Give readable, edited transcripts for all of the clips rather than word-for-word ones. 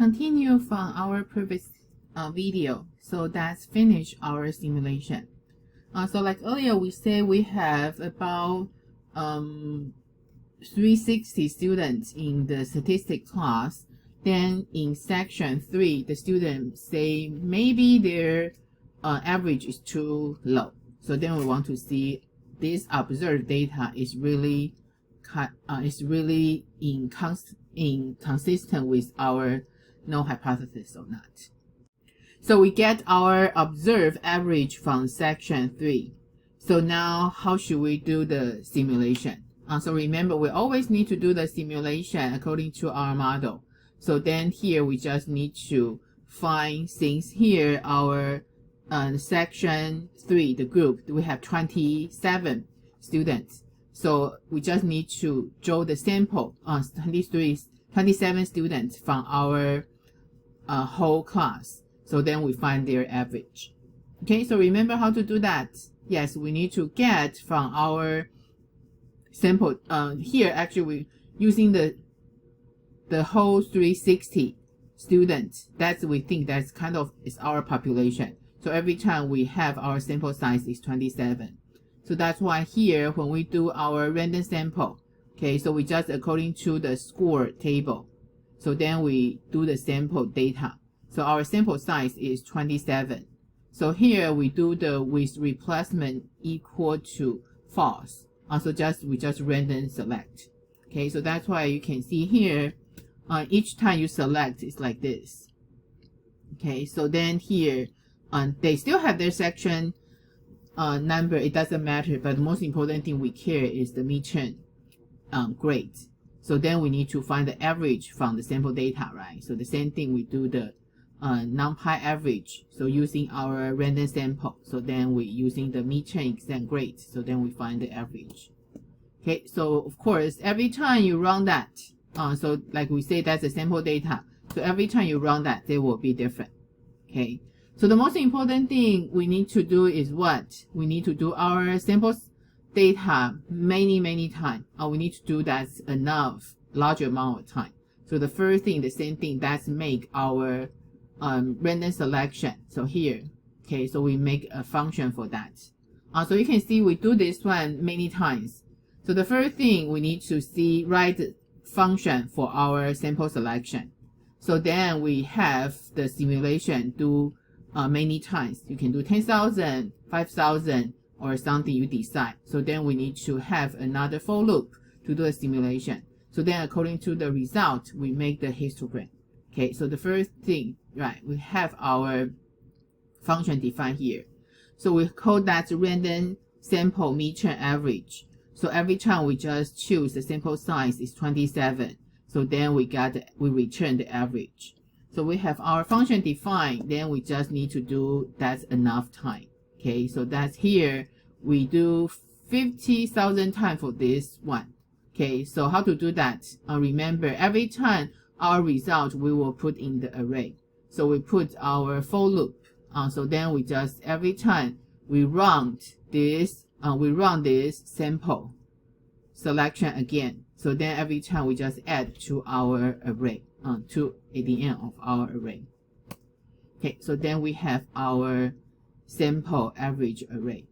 continue from our previous video. So that's finish our simulation. So like earlier we say we have about 360 students in the statistics class. Then in section 3, the students say maybe their average is too low. So then we want to see this observed data is really inconsistent with our null hypothesis or not. So we get our observed average from section 3. So now how should we do the simulation? So remember, we always need to do the simulation according to our model. So then here we just need to find, since here our section 3, the group, we have 27 students. So we just need to draw the sample on 27 students from our whole class. So then we find their average. Okay, so remember how to do that. Yes, we need to get from our sample. Here actually we're using the whole 360 students. That's, we think that's kind of is our population. So every time we have our sample size is 27. So that's why here when we do our random sample, okay, so we just according to the score table. So then we do the sample data. So our sample size is 27. So here we do the with replacement equal to false. Also we just random select. Okay, so that's why you can see here, each time you select it's like this. Okay, so then here, they still have their section number, it doesn't matter, but the most important thing we care is the midterm grade. So then we need to find the average from the sample data, right? So the same thing, we do the NumPy average, so using our random sample. So then we using the midterm exam grade, so then we find the average. Okay, so of course every time you run that, so like we say that's the sample data, so every time you run that they will be different. Okay, so the most important thing we need to do is what? We need to do our sample data many times. We need to do that enough larger amount of time. So the first thing, the same thing, that's make our random selection. So here, okay, so we make a function for that. So you can see we do this one many times. So the first thing we need to write the function for our sample selection. So then we have the simulation do many times. You can do 10,000, 5,000, or something you decide. So then we need to have another for loop to do a simulation. So then according to the result, we make the histogram. Okay, so the first thing, right, we have our function defined here. So we call that random sample midterm average. So every time we just choose the sample size is 27. So then we return the average. So we have our function defined, then we just need to do that enough time. Okay, so that's here, we do 50,000 times for this one. Okay, so how to do that? Remember, every time our result we will put in the array. So we put our for loop. So then we just every time we run this sample selection again. So then every time we just add to our array, to at the end of our array. Okay, so then we have our sample average array.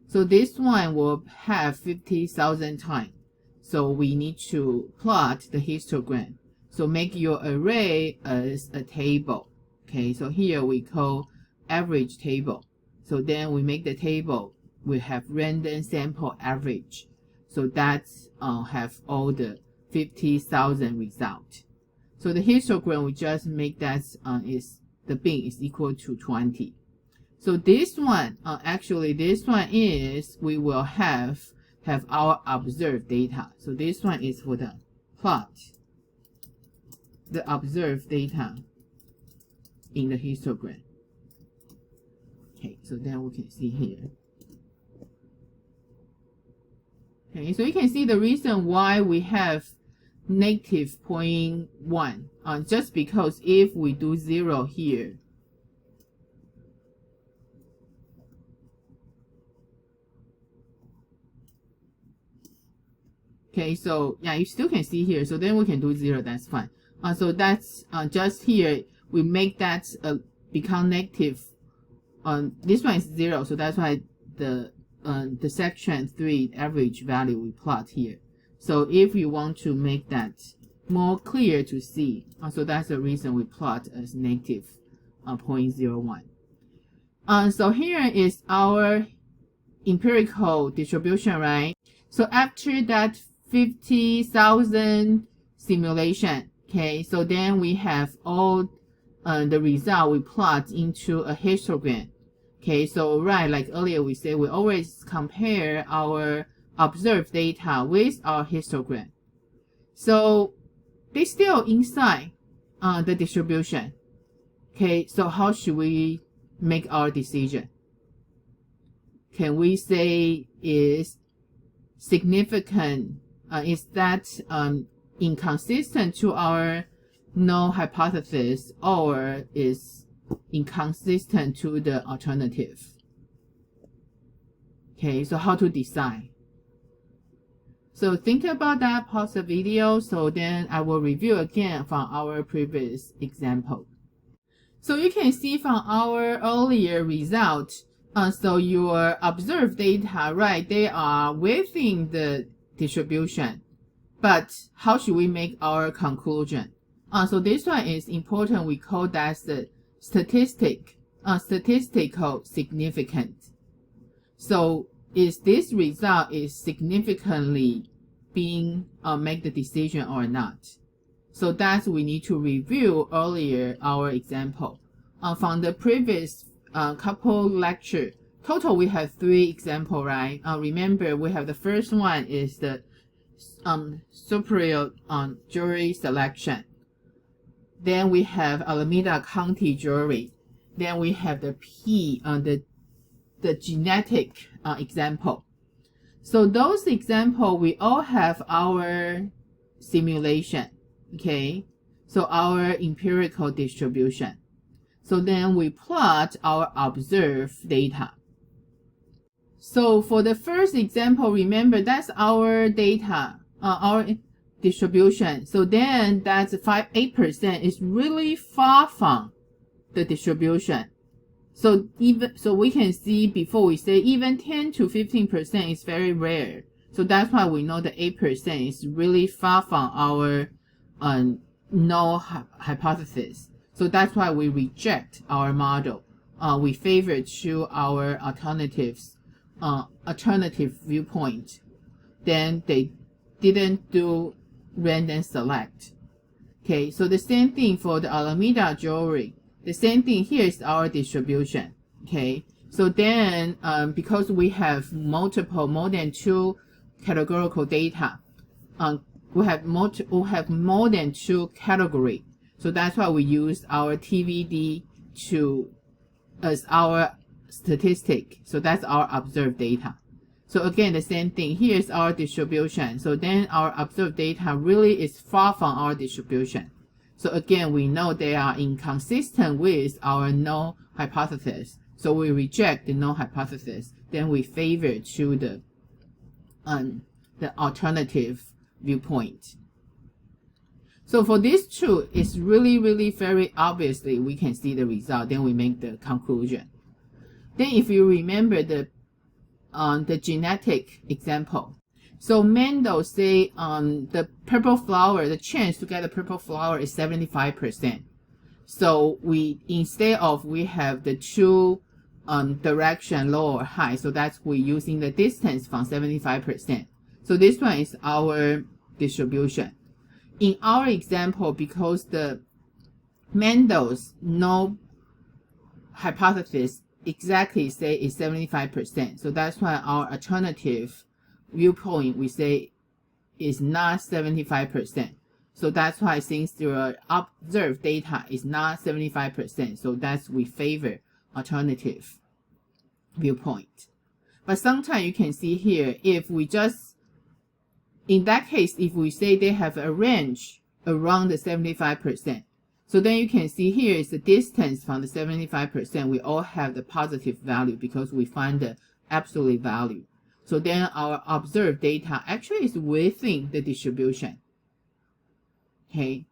So this one will have 50,000 times. So we need to plot the histogram. So make your array as a table. Okay, so here we call average table. So then we make the table, we have random sample average. So that's have all the 50,000 result. So the histogram, we just make that is the bin is equal to 20. So this one, actually this one is, we will have our observed data. So this one is for the plot the observed data in the histogram. Okay, so then we can see here. Okay, so you can see the reason why we have negative 0.1, just because if we do 0 here, okay, so yeah, you still can see here. So then we can do 0, that's fine. So that's just here, we make that become negative. This one is 0, so that's why the section 3 average value we plot here. So if you want to make that more clear to see, so that's the reason we plot as negative 0.01. So here is our empirical distribution, right? So after that 50,000 simulation, okay, so then we have all the result we plot into a histogram. Okay, so right, like earlier we said, we always compare our observed data with our histogram. So they still inside the distribution. Okay, so how should we make our decision? Can we say is significant? Is that inconsistent to our null hypothesis, or is inconsistent to the alternative? Okay, so how to decide? So think about that, pause the video, so then I will review again from our previous example. So you can see from our earlier result, so your observed data, right, they are within the distribution. But how should we make our conclusion? So this one is important. We call that the statistical significance. So is this result is significantly being make the decision or not? So that's we need to review earlier our example. From the previous couple lecture, total we have 3 examples, right? Remember we have the first one is the superior jury selection. Then we have Alameda County jury. Then we have the the genetic example. So those examples, we all have our simulation, okay? So our empirical distribution. So then we plot our observed data. So for the first example, remember that's our data, our distribution. So then that's 8% is really far from the distribution. So we can see before we say even 10 to 15% is very rare. So that's why we know the 8% is really far from our null hypothesis. So that's why we reject our model. We favor to our alternative viewpoint. Then they didn't do random select. Okay, so the same thing for the Alameda jury. The same thing here is our distribution. Okay, so then because we have more than 2 categorical data, we have more than 2 category. So that's why we use our TVD as our statistic. So that's our observed data. So again, the same thing. Here is our distribution. So then our observed data really is far from our distribution. So again, we know they are inconsistent with our null hypothesis. So we reject the null hypothesis. Then we favor to the alternative viewpoint. So for these two, it's really very obviously we can see the result. Then we make the conclusion. Then if you remember the genetic example. So Mendel say the purple flower, the chance to get a purple flower is 75%. So instead of we have the 2 direction, low or high, so that's we using the distance from 75%. So this one is our distribution. In our example, because the Mendel's null hypothesis exactly say is 75%. So that's why our alternative viewpoint we say is not 75%. So that's why since the observed data is not 75%, so that's we favor alternative viewpoint. But sometimes you can see here, if we just, in that case, if we say they have a range around the 75%, so then you can see here is the distance from the 75%. We all have the positive value because we find the absolute value. So then our observed data actually is within the distribution. Okay,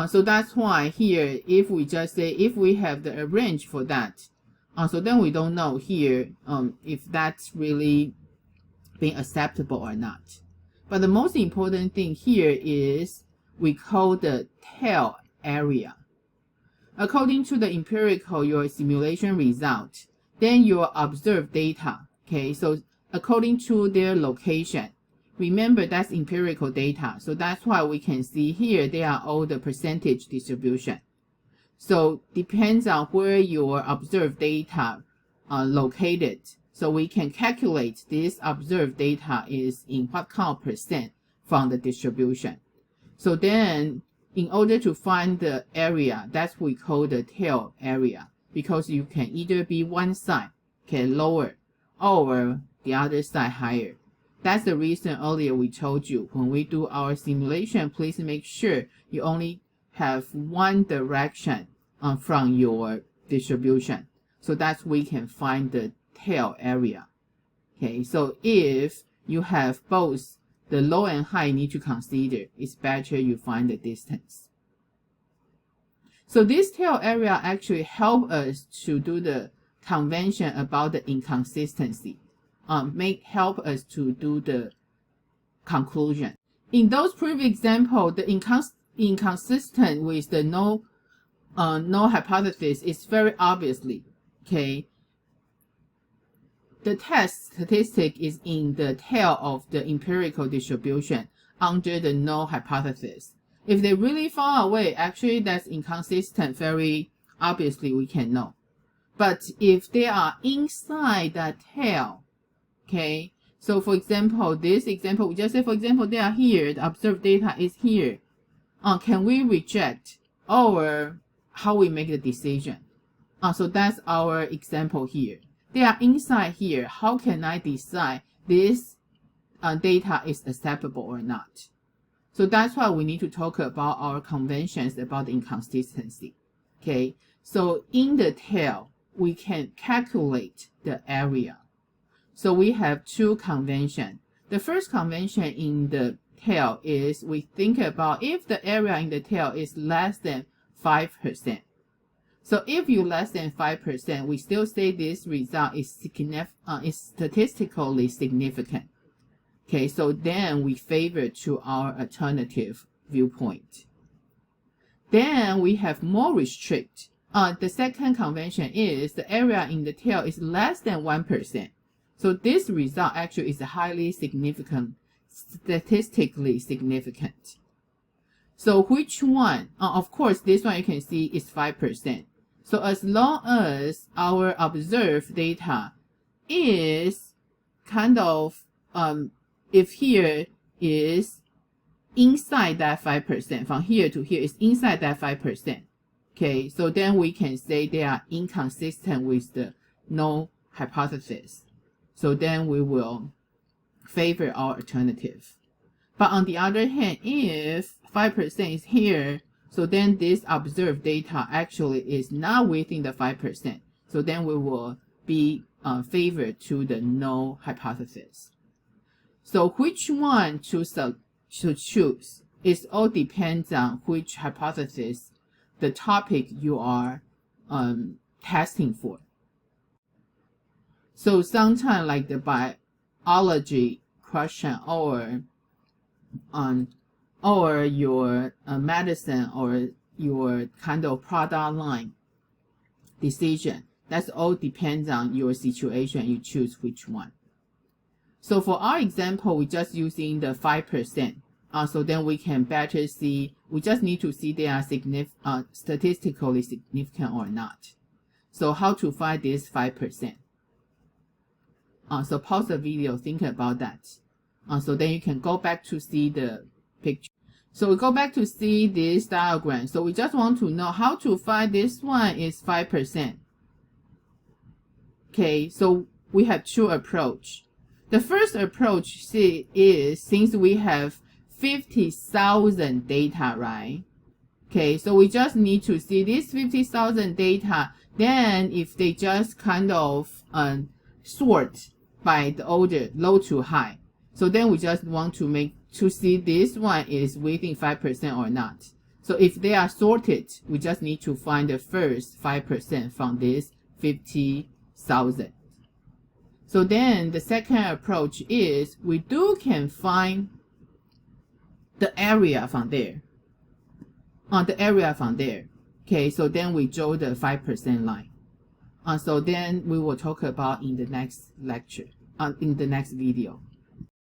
So that's why here, if we just say, if we have the range for that, so then we don't know here if that's really being acceptable or not. But the most important thing here is we call the tail area. According to the empirical, your simulation result, then your observed data, okay, so according to their location, remember that's empirical data, so that's why we can see here they are all the percentage distribution. So depends on where your observed data are located, so we can calculate this observed data is in what kind of percent from the distribution. So then in order to find the area, that's what we call the tail area, because you can either be one side, okay, lower, or the other side higher. That's the reason earlier we told you when we do our simulation, please make sure you only have one direction from your distribution. So that's we can find the tail area. Okay, so if you have both the low and high need to consider, it's better you find the distance. So this tail area actually help us to do the convention about the inconsistency, help us to do the conclusion. In those previous examples, the inconsistent with the null hypothesis is very obviously, okay, the test statistic is in the tail of the empirical distribution under the null hypothesis. If they really far away, actually that's inconsistent, very obviously we can know. But if they are inside that tail, okay, so for example, this example, we just say, for example, they are here, the observed data is here. Can we reject, or how we make the decision? So that's our example here. They are inside here. How can I decide this data is acceptable or not? So that's why we need to talk about our conventions about the inconsistency. Okay, so in the tail, we can calculate the area. So we have two conventions. The first convention in the tail is we think about if the area in the tail is less than 5%. So if you less than 5%, we still say this result is statistically significant. Okay, so then we favor to our alternative viewpoint. Then we have more restrict. The second convention is the area in the tail is less than 1%. So this result actually is highly significant, statistically significant. So which one? Of course, this one you can see is 5%. So as long as our observed data is kind of, if here is inside that 5%, from here to here is inside that 5%, okay, so then we can say they are inconsistent with the null hypothesis. So then we will favor our alternative. But on the other hand, if 5% is here, so then this observed data actually is not within the 5%. So then we will be favored to the null hypothesis. So which one to choose? It all depends on which hypothesis, the topic you are testing for. So sometimes like the biology question or your medicine or your kind of product line decision, that's all depends on your situation, you choose which one. So for our example, we just using the 5%. So then we can better see, we just need to see they are statistically significant or not. So how to find this 5%? So pause the video, think about that. So then you can go back to see the picture. So we go back to see this diagram. So we just want to know how to find this one is 5%. Okay, so we have two approach. The first approach is since we have 50,000 data, right? Okay, so we just need to see this 50,000 data. Then if they just kind of sort by the order low to high. So then we just want to see this one is within 5% or not. So if they are sorted, we just need to find the first 5% from this 50,000. So then the second approach is we can find the area from there. The area from there. Okay, so then we draw the 5% line. So then we will talk about in the next lecture, in the next video.